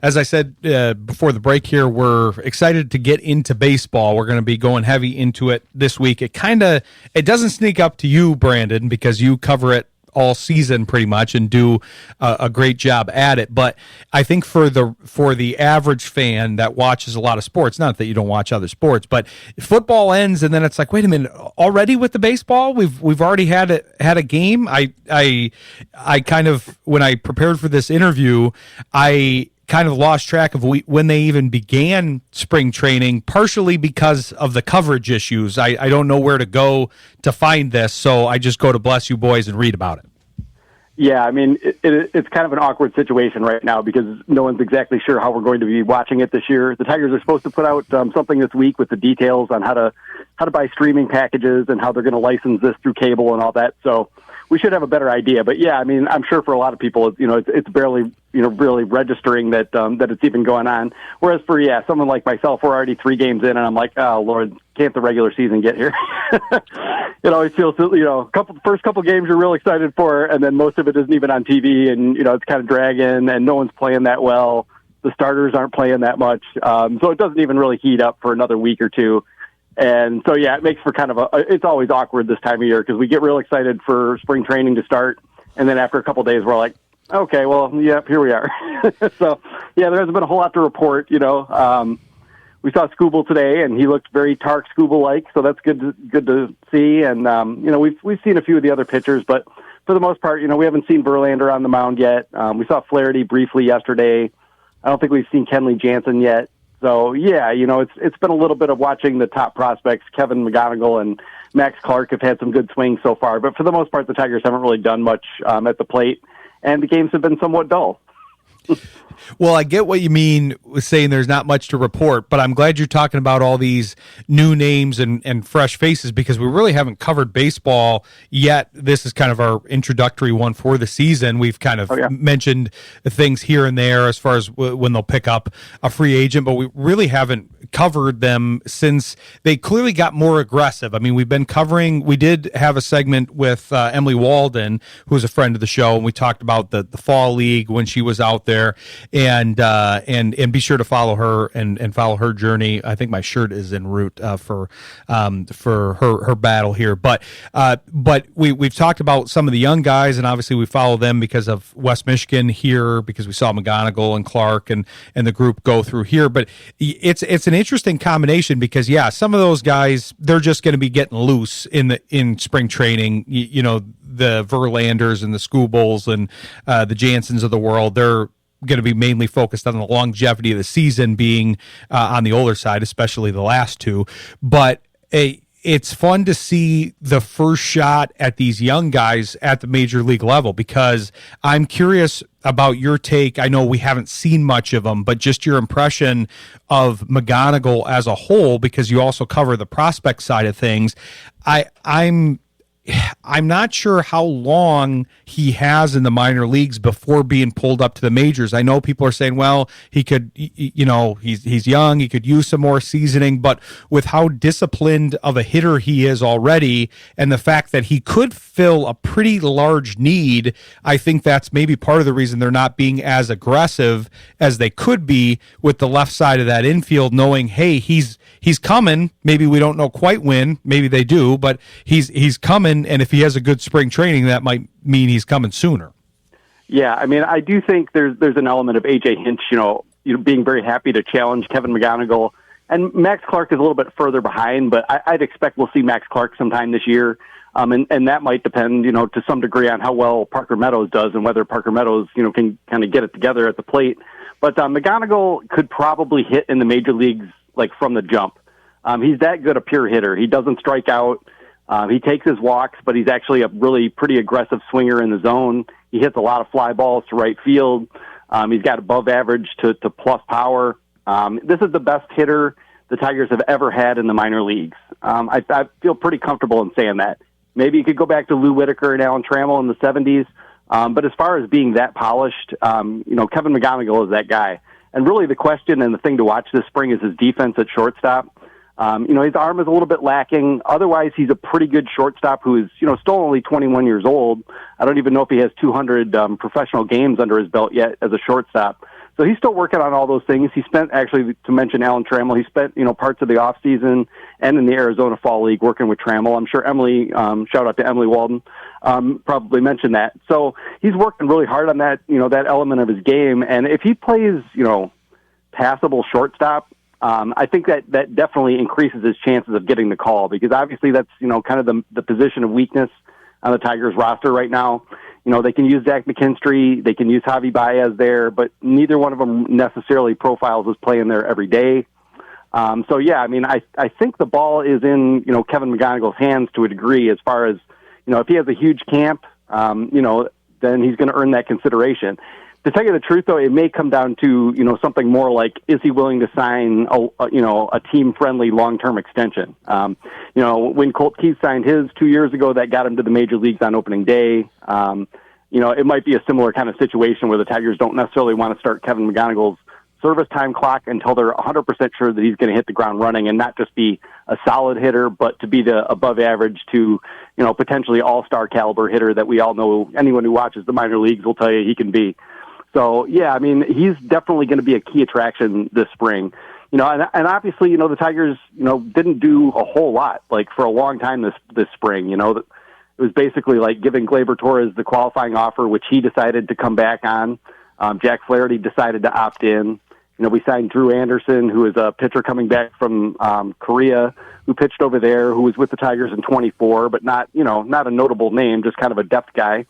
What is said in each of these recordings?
as I said before the break here, we're excited to get into baseball. We're going to be going heavy into it this week. It doesn't sneak up to you, Brandon, because you cover it all season pretty much and do a great job at it. But I think for the average fan that watches a lot of sports, not that you don't watch other sports, but football ends and then it's like, wait a minute, already with the baseball? We've already had a game. I kind of, when I prepared for this interview, I kind of lost track of when they even began spring training, partially because of the coverage issues. I don't know where to go to find this, so I just go to Bless You Boys and read about it. Yeah, I mean, it's kind of an awkward situation right now because no one's exactly sure how we're going to be watching it this year. The Tigers are supposed to put out something this week with the details on how to buy streaming packages and how they're going to license this through cable and all that. So we should have a better idea. But yeah, I mean, I'm sure for a lot of people, it's barely, really registering that it's even going on. Whereas for someone like myself, we're already 3 games in, and I'm like, oh Lord, can't the regular season get here? It always feels, first couple games you're real excited for, and then most of it isn't even on TV, and it's kind of dragging, and no one's playing that well. The starters aren't playing that much, so it doesn't even really heat up for another week or two. And so, it makes for kind of it's always awkward this time of year because we get real excited for spring training to start. And then after a couple of days, we're like, okay, well, here we are. So, there hasn't been a whole lot to report, We saw Scooble today, and he looked very Tark Scooble-like, so that's good to see. And, we've seen a few of the other pitchers, but for the most part, we haven't seen Verlander on the mound yet. We saw Flaherty briefly yesterday. I don't think we've seen Kenley Jansen yet. So, it's been a little bit of watching the top prospects. Kevin McGonigal and Max Clark have had some good swings so far. But for the most part, the Tigers haven't really done much at the plate, and the games have been somewhat dull. Well, I get what you mean with saying there's not much to report, but I'm glad you're talking about all these new names and fresh faces because we really haven't covered baseball yet. This is kind of our introductory one for the season. We've kind of mentioned things here and there as far as when they'll pick up a free agent, but we really haven't covered them since they clearly got more aggressive. I mean, we did have a segment with Emily Walden, who's a friend of the show, and we talked about the Fall League when she was out there. And be sure to follow her and follow her journey. I think my shirt is en route for her battle here. But we've talked about some of the young guys, and obviously we follow them because of West Michigan here, because we saw McGonigal and Clark and the group go through here. But it's an interesting combination because some of those guys, they're just going to be getting loose in spring training. The Verlanders and the Scoobles and the Jansens of the world, they're going to be mainly focused on the longevity of the season being on the older side, especially the last two. But it's fun to see the first shot at these young guys at the major league level because I'm curious about your take. I know we haven't seen much of them, but just your impression of McGonigal as a whole, because you also cover the prospect side of things. I'm not sure how long he has in the minor leagues before being pulled up to the majors. I know people are saying, well, he could, he's young, he could use some more seasoning, but with how disciplined of a hitter he is already and the fact that he could fill a pretty large need, I think that's maybe part of the reason they're not being as aggressive as they could be with the left side of that infield, knowing, hey, he's coming. Maybe we don't know quite when, maybe they do, but he's coming. And if he has a good spring training, that might mean he's coming sooner. Yeah, I mean, I do think there's an element of A.J. Hinch, being very happy to challenge Kevin McGonigal. And Max Clark is a little bit further behind, but I'd expect we'll see Max Clark sometime this year. And that might depend, to some degree on how well Parker Meadows does and whether Parker Meadows, can kind of get it together at the plate. But McGonigal could probably hit in the major leagues, like from the jump. He's that good a pure hitter. He doesn't strike out. He takes his walks, but he's actually a really pretty aggressive swinger in the zone. He hits a lot of fly balls to right field. He's got above average to plus power. This is the best hitter the Tigers have ever had in the minor leagues. I feel pretty comfortable in saying that. Maybe you could go back to Lou Whitaker and Alan Trammell in the 70s. But as far as being that polished, Kevin McGonigal is that guy. And really the question and the thing to watch this spring is his defense at shortstop. His arm is a little bit lacking. Otherwise, he's a pretty good shortstop who is, still only 21 years old. I don't even know if he has 200 professional games under his belt yet as a shortstop. So he's still working on all those things. He spent, actually, to mention Alan Trammell, he spent, parts of the off season and in the Arizona Fall League working with Trammell. I'm sure Emily, shout out to Emily Walden, probably mentioned that. So he's working really hard on that, that element of his game. And if he plays, passable shortstop, I think that definitely increases his chances of getting the call, because obviously that's, kind of the position of weakness on the Tigers roster right now. They can use Zach McKinstry, they can use Javi Baez there, but neither one of them necessarily profiles as playing there every day. So yeah, I think the ball is in, Kevin McGonigle's hands to a degree, as far as, if he has a huge camp, then he's going to earn that consideration. To tell you the truth, though, it may come down to, something more like, is he willing to sign a team-friendly long-term extension? When Colt Keith signed his 2 years ago, that got him to the major leagues on opening day. It might be a similar kind of situation where the Tigers don't necessarily want to start Kevin McGonigle's service time clock until they're 100% sure that he's going to hit the ground running, and not just be a solid hitter, but to be the above average to, potentially all-star caliber hitter that we all know, anyone who watches the minor leagues will tell you he can be. So, yeah, he's definitely going to be a key attraction this spring. And obviously, the Tigers, didn't do a whole lot, like, for a long time this spring. It was basically like giving Gleyber Torres the qualifying offer, which he decided to come back on. Jack Flaherty decided to opt in. We signed Drew Anderson, who is a pitcher coming back from Korea, who pitched over there, who was with the Tigers in 24, but not a notable name, just kind of a depth guy.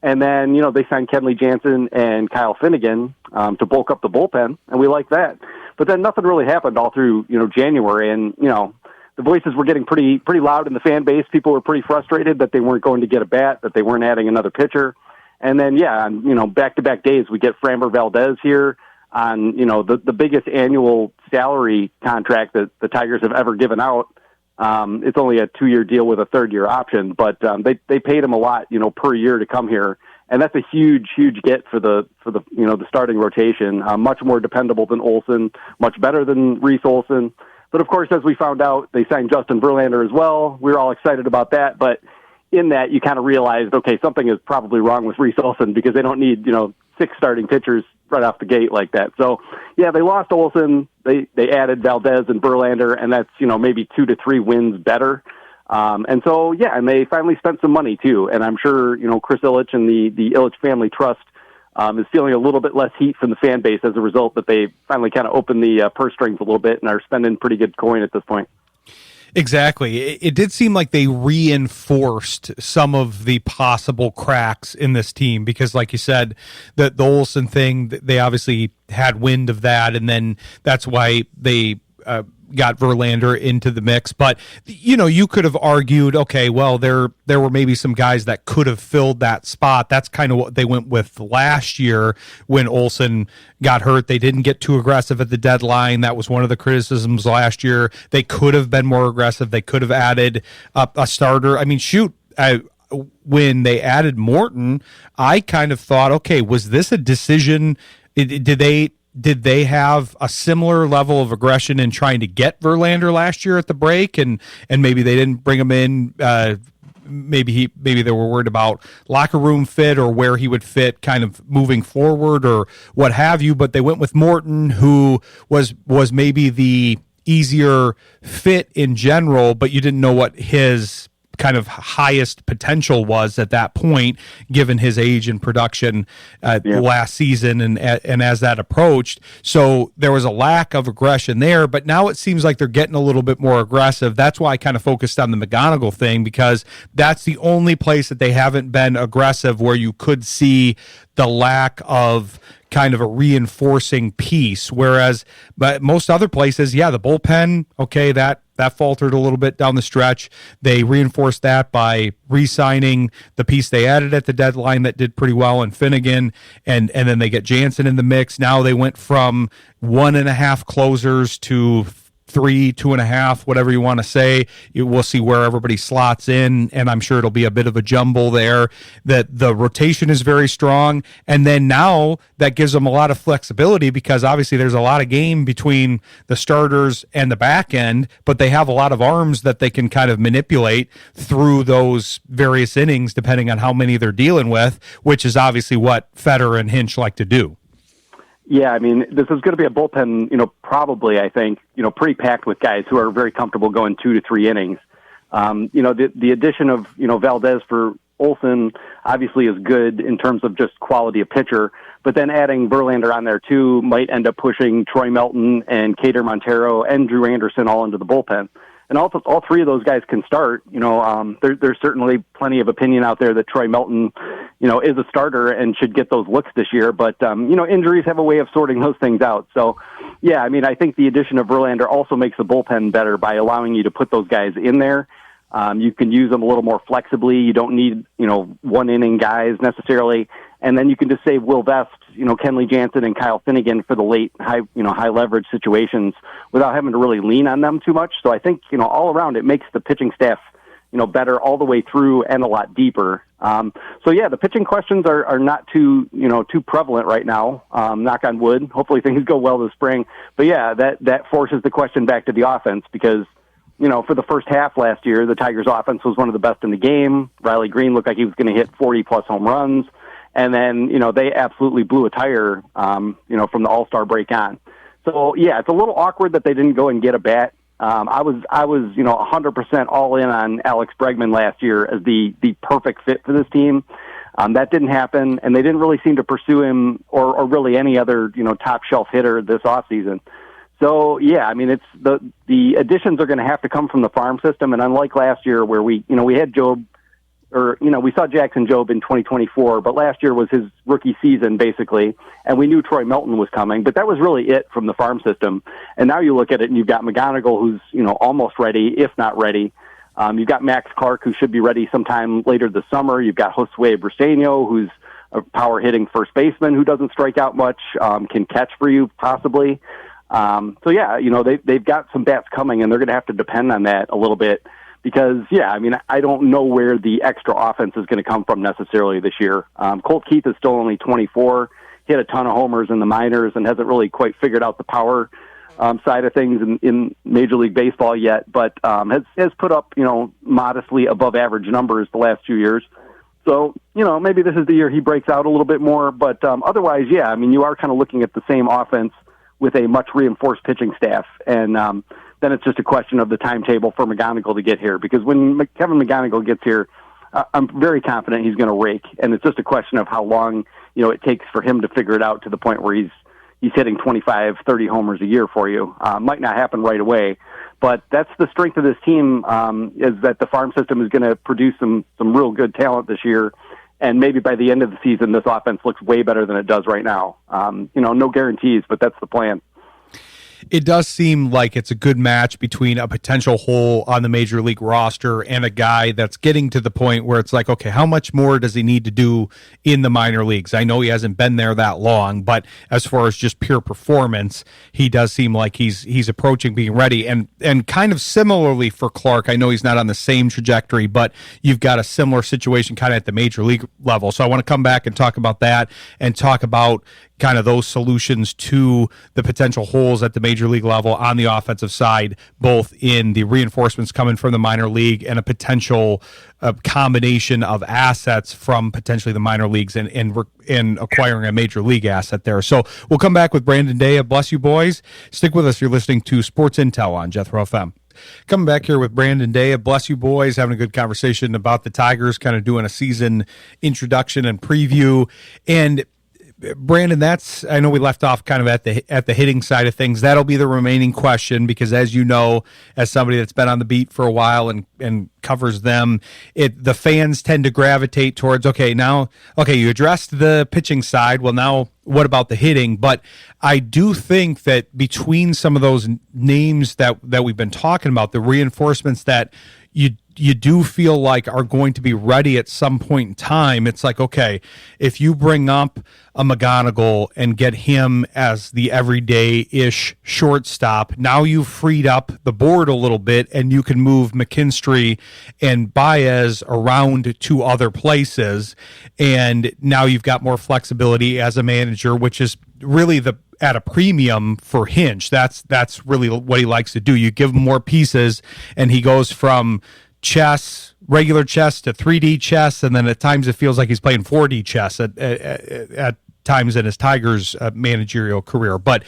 And then, they signed Kenley Jansen and Kyle Finnegan to bulk up the bullpen, and we like that. But then nothing really happened all through, January, and, the voices were getting pretty loud in the fan base. People were pretty frustrated that they weren't going to get a bat, that they weren't adding another pitcher. And then, on, back-to-back days, we get Framber Valdez here on, the biggest annual salary contract that the Tigers have ever given out. It's only a 2-year deal with a 3rd-year option, but they paid him a lot, per year to come here, and that's a huge get for the the starting rotation. Much more dependable than Olson, much better than Reese Olson. But of course, as we found out, they signed Justin Verlander as well. We were all excited about that, but in that, you kind of realized, okay, something is probably wrong with Reese Olson, because they don't need 6 starting pitchers right off the gate like that. So, yeah, they lost Olson. They added Valdez and Verlander, and that's, maybe 2 to 3 wins better. And so, yeah, and they finally spent some money, too. And I'm sure, Chris Ilitch and the Ilitch Family Trust is feeling a little bit less heat from the fan base as a result that they finally kind of opened the purse strings a little bit and are spending pretty good coin at this point. Exactly. It did seem like they reinforced some of the possible cracks in this team, because, like you said, the Olsen thing, they obviously had wind of that, and then that's why they got Verlander into the mix. But, you could have argued, okay, well, there were maybe some guys that could have filled that spot. That's kind of what they went with last year when Olsen got hurt. They didn't get too aggressive at the deadline. That was one of the criticisms last year. They could have been more aggressive. They could have added a starter. When they added Morton, I kind of thought, okay, was this a decision? Did they have a similar level of aggression in trying to get Verlander last year at the break, and maybe they didn't bring him in? Maybe they were worried about locker room fit or where he would fit kind of moving forward or what have you. But they went with Morton, who was maybe the easier fit in general, but you didn't know what his kind of highest potential was at that point, given his age and production last season and as that approached. So there was a lack of aggression there, but now it seems like they're getting a little bit more aggressive. That's why I kind of focused on the McGonigle thing, because that's the only place that they haven't been aggressive where you could see the lack of kind of a reinforcing piece. Whereas, but most other places, the bullpen, okay, that faltered a little bit down the stretch. They reinforced that by re-signing the piece they added at the deadline that did pretty well in Finnegan, and then they get Jansen in the mix. Now they went from 1.5 closers to 3, 2.5, whatever you want to say. We'll see where everybody slots in, and I'm sure it'll be a bit of a jumble there. That the rotation is very strong, and then now that gives them a lot of flexibility, because obviously there's a lot of game between the starters and the back end, but they have a lot of arms that they can kind of manipulate through those various innings depending on how many they're dealing with, which is obviously what Fetter and Hinch like to do. Yeah, I mean, this is going to be a bullpen, probably, I think, pretty packed with guys who are very comfortable going 2 to 3 innings. The addition of, Valdez for Olson obviously is good in terms of just quality of pitcher, but then adding Verlander on there too might end up pushing Troy Melton and Cater Montero and Drew Anderson all into the bullpen. And all three of those guys can start. There's certainly plenty of opinion out there that Troy Melton, is a starter and should get those looks this year. But, injuries have a way of sorting those things out. So, yeah, I mean, I think the addition of Verlander also makes the bullpen better by allowing you to put those guys in there. You can use them a little more flexibly. You don't need, 1-inning guys necessarily. And then you can just save Will Vest, Kenley Jansen and Kyle Finnegan for the late high leverage situations without having to really lean on them too much. So I think, all around it makes the pitching staff, better all the way through and a lot deeper. So yeah, the pitching questions are not too prevalent right now. Knock on wood. Hopefully things go well this spring. But yeah, that forces the question back to the offense because, for the first half last year, the Tigers offense was one of the best in the game. Riley Green looked like he was going to hit 40 plus home runs. And then, they absolutely blew a tire, from the All-Star break on. So, yeah, it's a little awkward that they didn't go and get a bat. I was 100% all in on Alex Bregman last year as the perfect fit for this team. That didn't happen, and they didn't really seem to pursue him or really any other, top shelf hitter this offseason. So, yeah, I mean, it's the additions are going to have to come from the farm system. And unlike last year where we had Job, we saw Jackson Jobe in 2024, but last year was his rookie season, basically, and we knew Troy Melton was coming, but that was really it from the farm system. And now you look at it, and you've got McGonigal, who's, almost ready, if not ready. You've got Max Clark, who should be ready sometime later this summer. You've got Josue Briseño, who's a power-hitting first baseman who doesn't strike out much, can catch for you, possibly. So, yeah, they've got some bats coming, and they're going to have to depend on that a little bit. Because, yeah, I mean, I don't know where the extra offense is going to come from necessarily this year. Colt Keith is still only 24, hit a ton of homers in the minors, and hasn't really quite figured out the power side of things in Major League Baseball yet, but has put up, modestly above average numbers the last few years. So, maybe this is the year he breaks out a little bit more. But otherwise, yeah, I mean, you are kind of looking at the same offense with a much reinforced pitching staff. And then it's just a question of the timetable for McGonigal to get here. Because when Kevin McGonigal gets here, I'm very confident he's going to rake. And it's just a question of how long, it takes for him to figure it out to the point where he's hitting 25, 30 homers a year for you. Might not happen right away. But that's the strength of this team, is that the farm system is going to produce some real good talent this year. And maybe by the end of the season, this offense looks way better than it does right now. No guarantees, but that's the plan. It does seem like it's a good match between a potential hole on the major league roster and a guy that's getting to the point where it's like, okay, how much more does he need to do in the minor leagues? I know he hasn't been there that long, but as far as just pure performance, he does seem like he's approaching being ready. And kind of similarly for Clark, I know he's not on the same trajectory, but you've got a similar situation kind of at the major league level. So I want to come back and talk about that and talk about kind of those solutions to the potential holes at the major league level on the offensive side, both in the reinforcements coming from the minor league and a potential combination of assets from potentially the minor leagues and acquiring a major league asset there. So we'll come back with Brandon Day of Bless You Boys. Stick with us. You're listening to Sports Intel on Jethro FM. Coming back here with Brandon Day of Bless You Boys, having a good conversation about the Tigers, kind of doing a season introduction and preview. And Brandon, I know we left off kind of at the hitting side of things. That'll be the remaining question because, as you know, as somebody that's been on the beat for a while and covers them, the fans tend to gravitate towards, you addressed the pitching side. Well, now what about the hitting? But I do think that between some of those names that we've been talking about, the reinforcements that you do feel like are going to be ready at some point in time, it's like, okay, if you bring up a McGonigal and get him as the everyday-ish shortstop, now you've freed up the board a little bit and you can move McKinstry and Baez around to other places, and now you've got more flexibility as a manager, which is really at a premium for Hinch. That's really what he likes to do. You give him more pieces and he goes from regular chess to 3D chess, and then at times it feels like he's playing 4D chess at times in his Tigers managerial career. But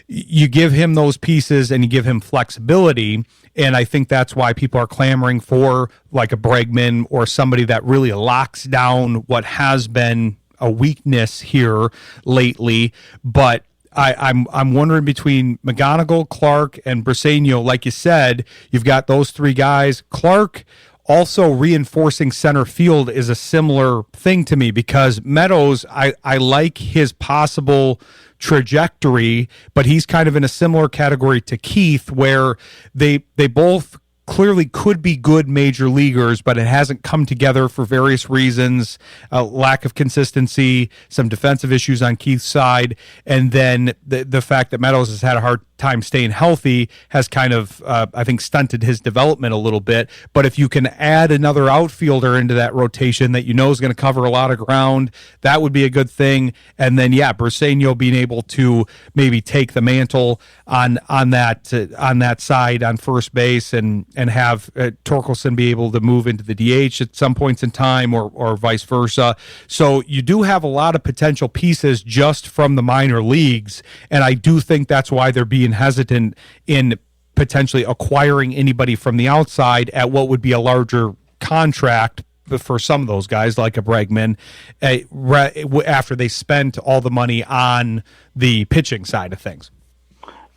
you give him those pieces and you give him flexibility. And I think that's why people are clamoring for like a Bregman or somebody that really locks down what has been a weakness here lately. But I'm wondering between McGonigal, Clark, and Briseño, like you said, you've got those three guys. Clark also reinforcing center field is a similar thing to me because Meadows, I like his possible trajectory, but he's kind of in a similar category to Keith where they both clearly could be good major leaguers, but it hasn't come together for various reasons, lack of consistency, some defensive issues on Keith's side, and then the fact that Meadows has had a hard time staying healthy has kind of, I think, stunted his development a little bit. But if you can add another outfielder into that rotation that you know is going to cover a lot of ground, that would be a good thing. And then, yeah, Briseño being able to maybe take the mantle on that side on first base and have Torkelson be able to move into the DH at some points in time or vice versa. So you do have a lot of potential pieces just from the minor leagues, and I do think that's why they're being hesitant in potentially acquiring anybody from the outside at what would be a larger contract for some of those guys like a Bregman after they spent all the money on the pitching side of things.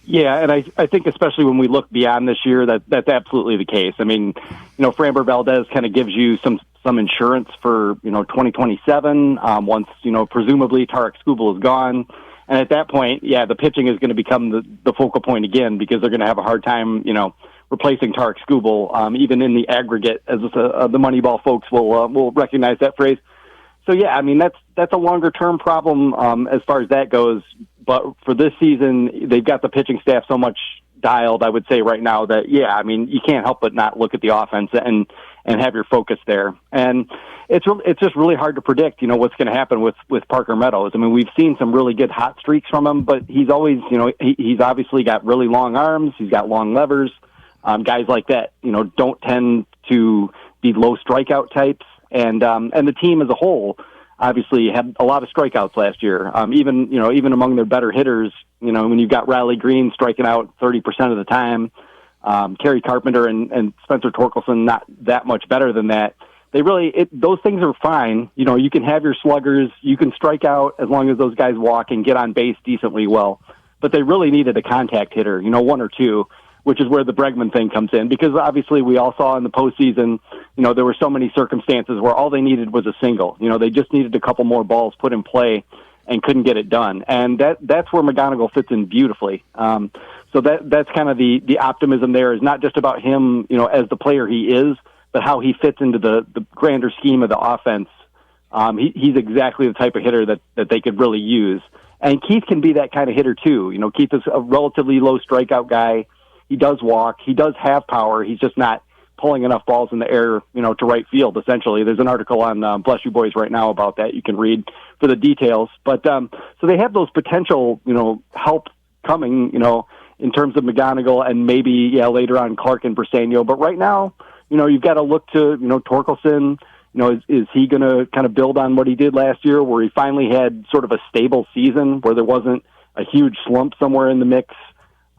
Yeah, and I think especially when we look beyond this year, that's absolutely the case. I mean, Framber Valdez kind of gives you some insurance for 2027 once presumably Tarek Skubal is gone. And at that point, yeah, the pitching is going to become the focal point again because they're going to have a hard time, replacing Tarek Skubal, even in the aggregate, as the Moneyball folks will recognize that phrase. So yeah, I mean that's a longer term problem as far as that goes. But for this season, they've got the pitching staff so much dialed, I would say right now that yeah, I mean you can't help but not look at the offense and have your focus there. And it's just really hard to predict, what's going to happen with Parker Meadows. I mean, we've seen some really good hot streaks from him, but he's always, he's obviously got really long arms. He's got long levers. Guys like that, don't tend to be low strikeout types. And the team as a whole obviously had a lot of strikeouts last year. Even among their better hitters, when you've got Riley Green striking out 30% of the time, Kerry Carpenter and Spencer Torkelson not that much better than that. Those things are fine. You can have your sluggers, you can strike out as long as those guys walk and get on base decently well. But they really needed a contact hitter, one or two, which is where the Bregman thing comes in. Because obviously we all saw in the postseason, there were so many circumstances where all they needed was a single. They just needed a couple more balls put in play and couldn't get it done. And that's where McGonigal fits in beautifully. So that's kind of the optimism there is not just about him, as the player he is, but how he fits into the grander scheme of the offense. He's exactly the type of hitter that they could really use. And Keith can be that kind of hitter too. Keith is a relatively low strikeout guy. He does walk. He does have power. He's just not pulling enough balls in the air, to right field, essentially. There's an article on Bless You Boys right now about that. You can read for the details. But so they have those potential, help coming, in terms of McGonigal and maybe, later on Clark and Briseño. But right now, you've got to look to, Torkelson. Is he going to kind of build on what he did last year where he finally had sort of a stable season where there wasn't a huge slump somewhere in the mix?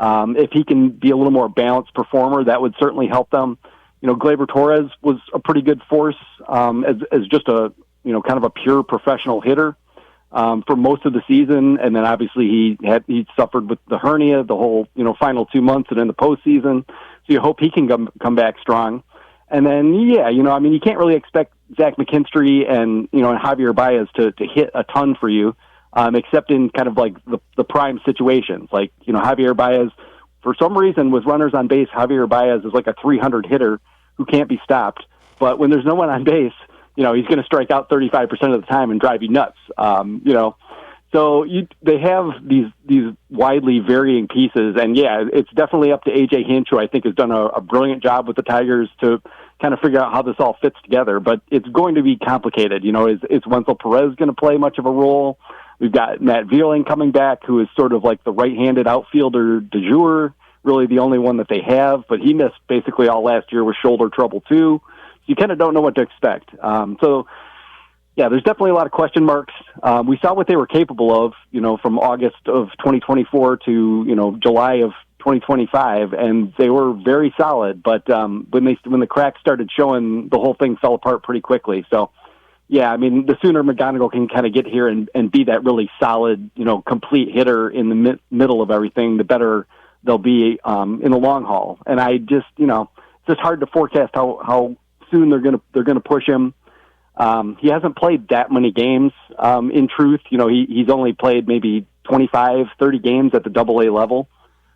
If he can be a little more balanced performer, that would certainly help them. Gleyber Torres was a pretty good force as just a, kind of a pure professional hitter for most of the season. And then obviously he suffered with the hernia the whole, final 2 months and in the postseason. So you hope he can come back strong. And then, you can't really expect Zach McKinstry and Javier Baez to hit a ton for you, except in kind of like the prime situations. Like, Javier Baez, for some reason, with runners on base, Javier Baez is like a 300 hitter who can't be stopped. But when there's no one on base, he's going to strike out 35% of the time and drive you nuts. So they have these widely varying pieces, and it's definitely up to AJ Hinch, who I think has done a brilliant job with the Tigers to kind of figure out how this all fits together. But it's going to be complicated. Is Wenzel Perez going to play much of a role? We've got Matt Vierling coming back, who is sort of like the right-handed outfielder de jour, really the only one that they have, but he missed basically all last year with shoulder trouble too. So you kind of don't know what to expect. So Yeah, there's definitely a lot of question marks. We saw what they were capable of, from August of 2024 to, July of 2025, and they were very solid. But when the cracks started showing, the whole thing fell apart pretty quickly. So, yeah, I mean, the sooner McGonigal can kind of get here and be that really solid, complete hitter in the middle of everything, the better they'll be in the long haul. And I just, it's just hard to forecast how soon they're gonna push him. He hasn't played that many games. In truth, he's only played maybe 25, 30 games at the AA level.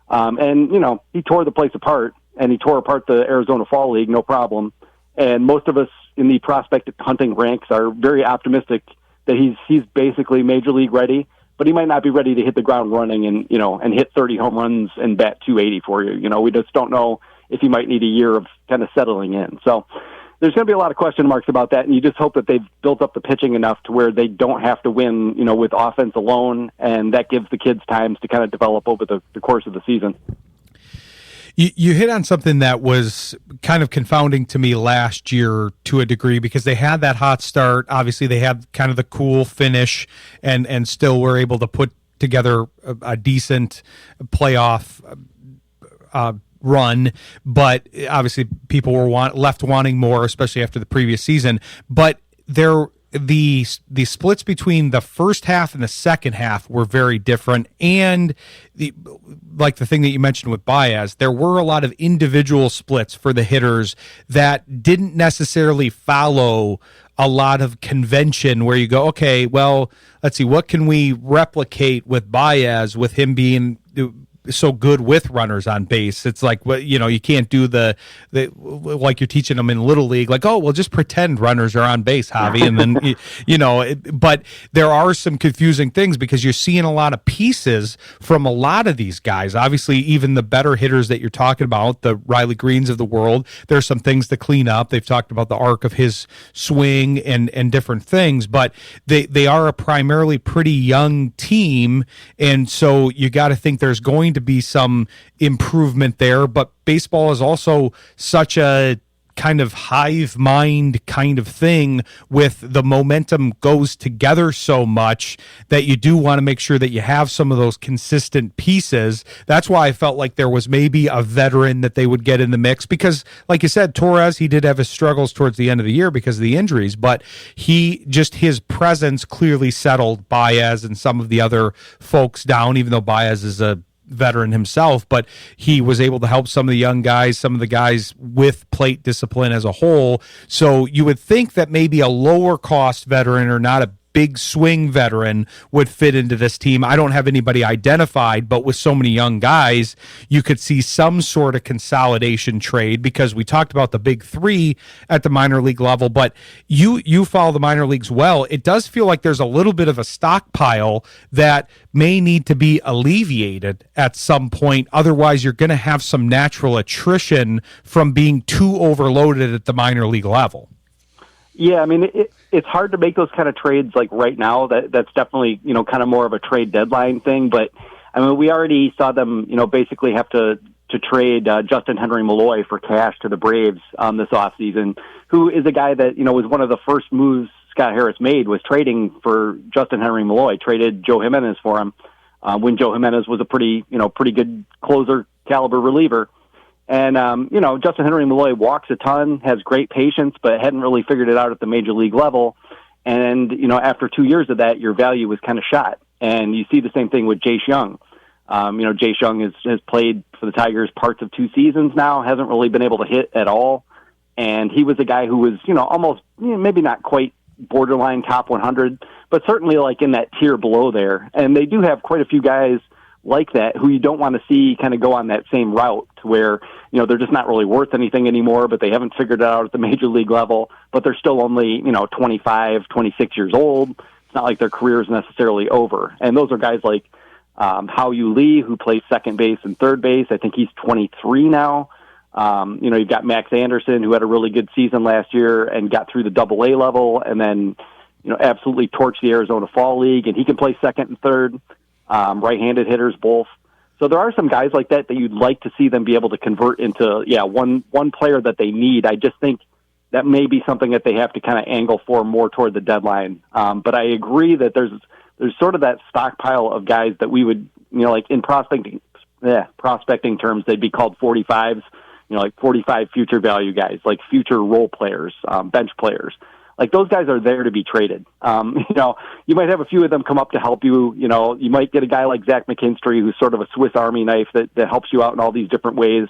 And he tore the place apart, and he tore apart the Arizona Fall League, no problem. And most of us in the prospect hunting ranks are very optimistic that he's basically major league ready, but he might not be ready to hit the ground running and hit 30 home runs and bat 280 for you. We just don't know if he might need a year of kind of settling in. So there's going to be a lot of question marks about that, and you just hope that they've built up the pitching enough to where they don't have to win, with offense alone, and that gives the kids time to kind of develop over the course of the season. You hit on something that was kind of confounding to me last year to a degree, because they had that hot start. Obviously, they had kind of the cool finish and still were able to put together a decent playoff run, but obviously people were left wanting more, especially after the previous season. But the splits between the first half and the second half were very different, and the thing that you mentioned with Baez, there were a lot of individual splits for the hitters that didn't necessarily follow a lot of convention, where you go, okay, well, let's see, what can we replicate with Baez, with him being so good with runners on base? It's like, well, you can't do the like you're teaching them in Little League, like, oh, well, just pretend runners are on base, Javi, and then but there are some confusing things, because you're seeing a lot of pieces from a lot of these guys. Obviously, even the better hitters that you're talking about, the Riley Greens of the world, there's some things to clean up. They've talked about the arc of his swing and different things, but they are a primarily pretty young team, and so you got to think there's going to be some improvement there. But baseball is also such a kind of hive mind kind of thing, with the momentum goes together so much that you do want to make sure that you have some of those consistent pieces. That's why I felt like there was maybe a veteran that they would get in the mix, because like you said, Torres, he did have his struggles towards the end of the year because of the injuries, but his presence clearly settled Baez and some of the other folks down, even though Baez is a veteran himself, but he was able to help some of the young guys, some of the guys with plate discipline as a whole. So you would think that maybe a lower cost veteran, or not a big swing veteran, would fit into this team. I don't have anybody identified, but with so many young guys, you could see some sort of consolidation trade, because we talked about the big three at the minor league level, but you follow the minor leagues well. It does feel like there's a little bit of a stockpile that may need to be alleviated at some point. Otherwise, you're going to have some natural attrition from being too overloaded at the minor league level. Yeah, I mean, it's hard to make those kind of trades like right now. That's definitely, kind of more of a trade deadline thing. But, I mean, we already saw them, basically have to trade Justin Henry Malloy for cash to the Braves this offseason, who is a guy that, was one of the first moves Scott Harris made, was trading for Justin Henry Malloy, traded Joe Jimenez for him when Joe Jimenez was a pretty good closer caliber reliever. And, Justin Henry Malloy walks a ton, has great patience, but hadn't really figured it out at the major league level. And, after 2 years of that, your value was kind of shot. And you see the same thing with Jace Young. Jace Young has played for the Tigers parts of 2 seasons now, hasn't really been able to hit at all. And he was a guy who was, almost, maybe not quite borderline top 100, but certainly like in that tier below there. And they do have quite a few guys like that who you don't want to see kind of go on that same route, to where, they're just not really worth anything anymore, but they haven't figured it out at the major league level, but they're still only, 25, 26 years old. It's not like their career is necessarily over. And those are guys like Hao-Yu Lee, who plays second base and third base. I think he's 23 now. You've got Max Anderson, who had a really good season last year and got through the AA level, and then, absolutely torched the Arizona Fall League, and he can play second and third. Right-handed hitters both. So there are some guys like that you'd like to see them be able to convert into, one player that they need. I just think that may be something that they have to kind of angle for more toward the deadline. But I agree that there's sort of that stockpile of guys that we would, like in prospecting terms, they'd be called 45s, like 45 future value guys, like future role players, bench players. Like those guys are there to be traded. You might have a few of them come up to help you. You might get a guy like Zach McKinstry, who's sort of a Swiss Army knife that helps you out in all these different ways.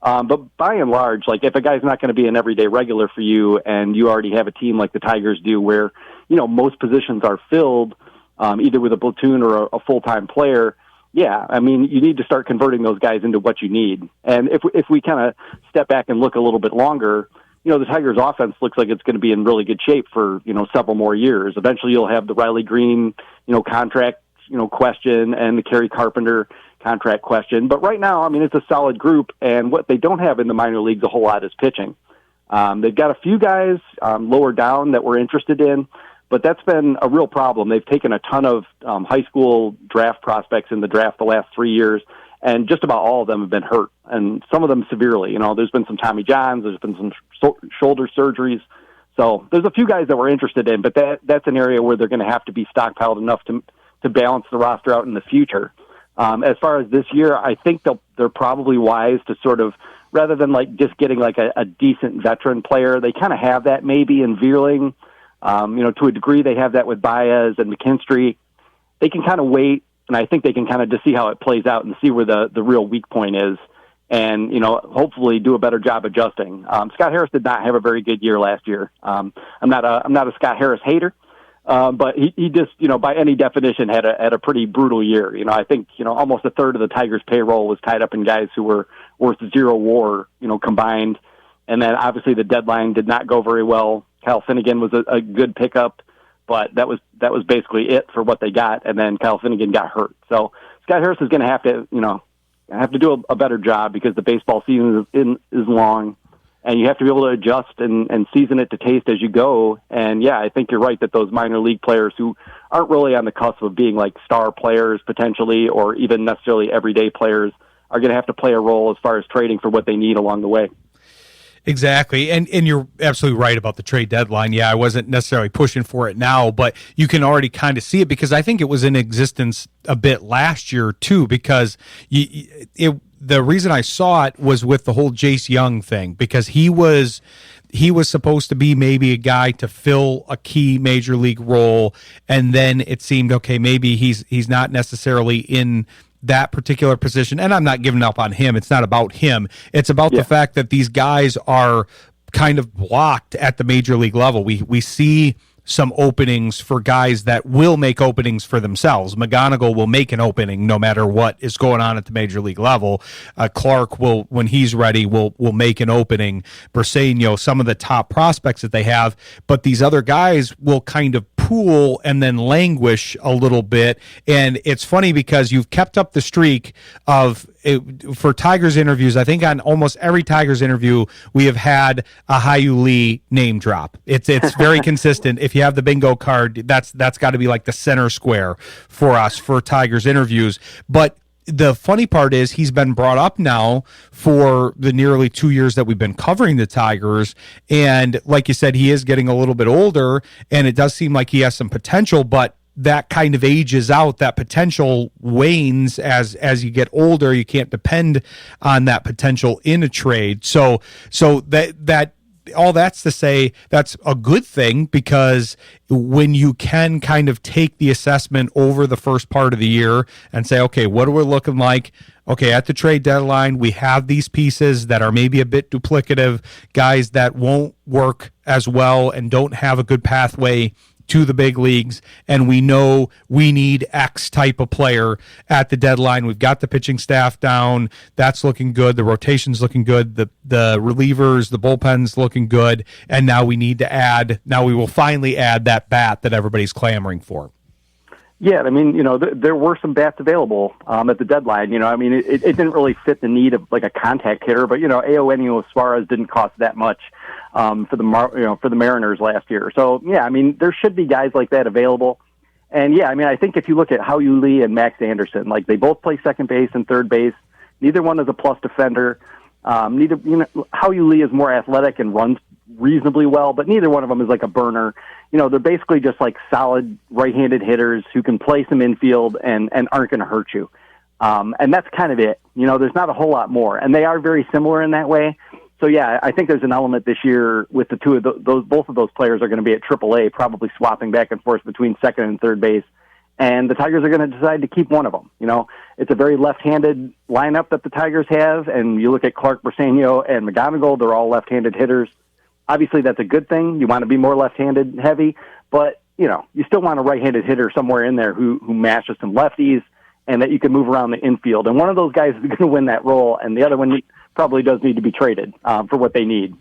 But by and large, like if a guy's not going to be an everyday regular for you and you already have a team like the Tigers do where, most positions are filled, either with a platoon or a full-time player, yeah, I mean, you need to start converting those guys into what you need. And if we kind of step back and look a little bit longer, the Tigers offense looks like it's going to be in really good shape for, several more years. Eventually you'll have the Riley Green, contract, question and the Kerry Carpenter contract question. But right now, I mean, it's a solid group, and what they don't have in the minor leagues a whole lot is pitching. They've got a few guys lower down that we're interested in, but that's been a real problem. They've taken a ton of high school draft prospects in the draft the last 3 years, and just about all of them have been hurt, and some of them severely. There's been some Tommy Johns, there's been some shoulder surgeries. So there's a few guys that we're interested in, but that's an area where they're going to have to be stockpiled enough to balance the roster out in the future. As far as this year, I think they're probably wise to sort of, rather than like just getting like a decent veteran player, they kind of have that maybe in Vierling. To a degree, they have that with Baez and McKinstry. They can kind of wait, and I think they can kind of just see how it plays out and see where the real weak point is, and hopefully do a better job adjusting. Scott Harris did not have a very good year last year. I'm not a Scott Harris hater. But he just, by any definition had a pretty brutal year. I think, almost a third of the Tigers payroll was tied up in guys who were worth zero WAR, combined. And then obviously the deadline did not go very well. Kyle Finnegan was a good pickup, but that was basically it for what they got. And then Kyle Finnegan got hurt. So Scott Harris is going to have to do a better job because the baseball season is long. And you have to be able to adjust and season it to taste as you go. And, yeah, I think you're right that those minor league players who aren't really on the cusp of being like star players potentially or even necessarily everyday players are going to have to play a role as far as trading for what they need along the way. Exactly. And you're absolutely right about the trade deadline. Yeah, I wasn't necessarily pushing for it now, but you can already kind of see it because I think it was in existence a bit last year too, because the reason I saw it was with the whole Jace Young thing, because he was supposed to be maybe a guy to fill a key major league role, and then it seemed okay, maybe he's not necessarily in that particular position. And I'm not giving up on him. It's not about him. It's about the fact that these guys are kind of blocked at the major league level. We see some openings for guys that will make openings for themselves. McGonigal will make an opening no matter what is going on at the major league level. Clark will, when he's ready, will make an opening. Briseño, some of the top prospects that they have, but these other guys will kind of pool and then languish a little bit. And it's funny because you've kept up the streak of for Tigers interviews. I think on almost every Tigers interview we have had a Hyu Lee name drop. It's very consistent. If you have the bingo card, that's got to be like the center square for us for Tigers interviews. But the funny part is he's been brought up now for the nearly 2 years that we've been covering the Tigers. And like you said, he is getting a little bit older, and it does seem like he has some potential, but that kind of ages out. That potential wanes as you get older. You can't depend on that potential in a trade. So that all that's to say that's a good thing, because when you can kind of take the assessment over the first part of the year and say, okay, what are we looking like? Okay, at the trade deadline, we have these pieces that are maybe a bit duplicative, guys that won't work as well and don't have a good pathway to the big leagues, and we know we need X type of player at the deadline. We've got the pitching staff down. That's looking good. The rotation's looking good. The relievers, the bullpen's looking good. And now we need to add, now we will finally add that bat that everybody's clamoring for. Yeah, I mean, there were some bats available at the deadline. It didn't really fit the need of like a contact hitter, but Eugenio Suarez didn't cost that much for the Mariners last year. So yeah, I mean, there should be guys like that available. And yeah, I mean, I think if you look at Hyu Lee and Max Anderson, like they both play second base and third base. Neither one is a plus defender. Hyu Lee is more athletic and runs reasonably well, but neither one of them is like a burner. They're basically just like solid right-handed hitters who can play some infield and aren't going to hurt you. And that's kind of it. There's not a whole lot more, and they are very similar in that way. So yeah, I think there's an element this year with the two of those. Both of those players are going to be at AAA, probably swapping back and forth between second and third base. And the Tigers are going to decide to keep one of them. It's a very left-handed lineup that the Tigers have, and you look at Clark, Briseño, and McGonigal, they're all left-handed hitters. Obviously, that's a good thing. You want to be more left-handed heavy, but, you still want a right-handed hitter somewhere in there who matches some lefties and that you can move around the infield. And one of those guys is going to win that role, and the other one probably does need to be traded for what they need.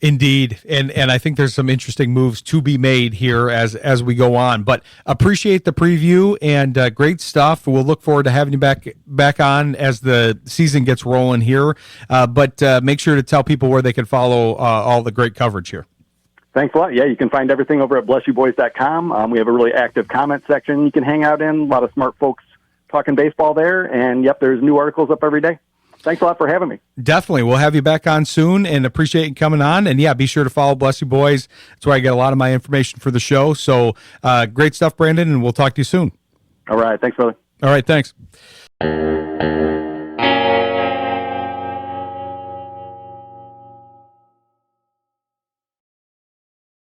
Indeed, and I think there's some interesting moves to be made here as we go on. But appreciate the preview and great stuff. We'll look forward to having you back on as the season gets rolling here. But make sure to tell people where they can follow all the great coverage here. Thanks a lot. Yeah, you can find everything over at blessyouboys.com. We have a really active comment section you can hang out in. A lot of smart folks talking baseball there. And, yep, there's new articles up every day. Thanks a lot for having me. Definitely. We'll have you back on soon and appreciate you coming on. And, yeah, be sure to follow Bless You Boys. That's where I get a lot of my information for the show. So great stuff, Brandon, and we'll talk to you soon. All right. Thanks, brother. All right. Thanks.